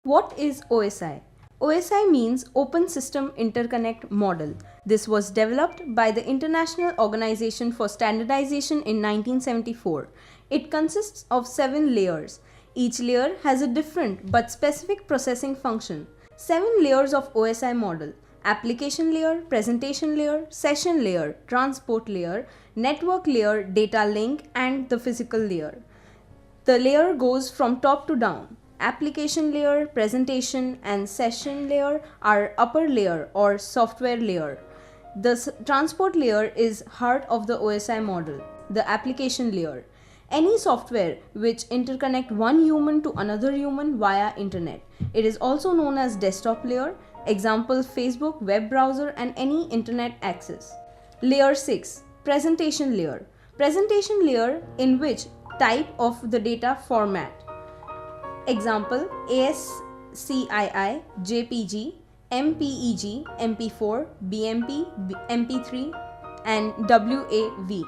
What is OSI? OSI means Open System Interconnect Model. This was developed by the International Organization for Standardization in 1974. It consists of 7 layers. Each layer has a different but specific processing function. 7 layers of OSI model: application layer, presentation layer, session layer, transport layer, network layer, data link, and the physical layer. The layer goes from top to down. Application layer, presentation, and session layer are upper layer or software layer. The transport layer is heart of the OSI model, the application layer. Any software which interconnect one human to another human via internet. It is also known as desktop layer, example Facebook, web browser, and any internet access. Layer 6, presentation layer. Presentation layer in which type of the data format. Example ASCII, JPG, MPEG, MP4, BMP, MP3, and WAV.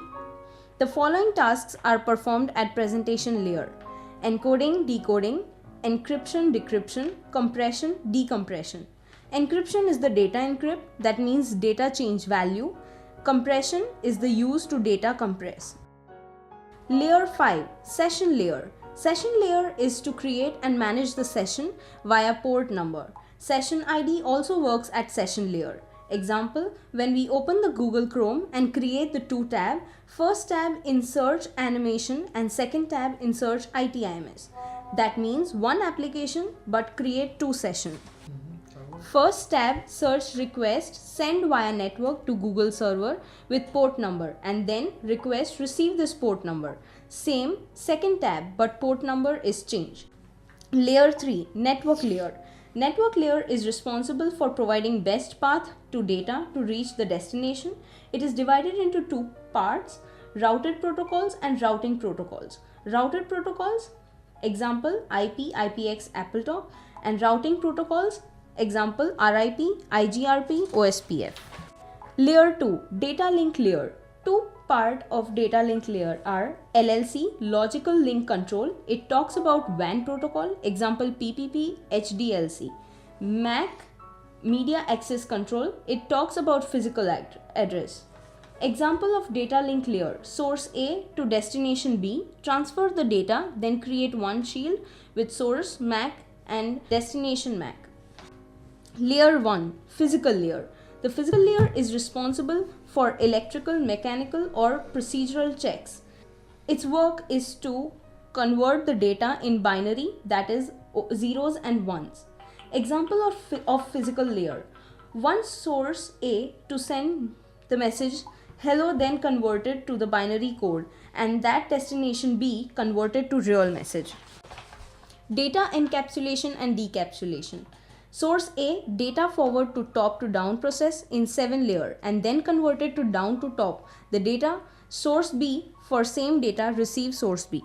The following tasks are performed at presentation layer: encoding, decoding, encryption, decryption, compression, decompression. Encryption is the data encrypt, that means data change value. Compression is the use to data compress. Layer 5, session layer. Session layer is to create and manage the session via port number. Session ID also works at session layer. Example, when we open the Google Chrome and create the 2 tab, first tab in search animation and second tab in search ITIMS. That means one application but create 2 sessions. First tab search request send via network to Google server with port number, and then request receive this port number. Same second tab but port number is changed. Layer 3, network layer. Network layer is responsible for providing best path to data to reach the destination. It is divided into 2 parts: routed protocols and routing protocols. Routed protocols, example IP, IPX, AppleTalk, and routing protocols, example RIP, IGRP, OSPF. Layer 2, data link layer. 2 part of data link layer are LLC, logical link control. It talks about WAN protocol, example PPP, HDLC. MAC, media access control. It talks about physical address. Example of data link layer: source A to destination B, transfer the data, then create one shield with source MAC and destination MAC. Layer 1, physical layer. The physical layer is responsible for electrical, mechanical, or procedural checks. Its work is to convert the data in binary, that is zeros and ones. Example of physical layer: one source A to send the message hello, then converted to the binary code, and that destination B converted to real message. Data encapsulation and decapsulation. Source A, data forward to top to down process in 7 layer and then converted to down to top. The data source B for same data receive source B.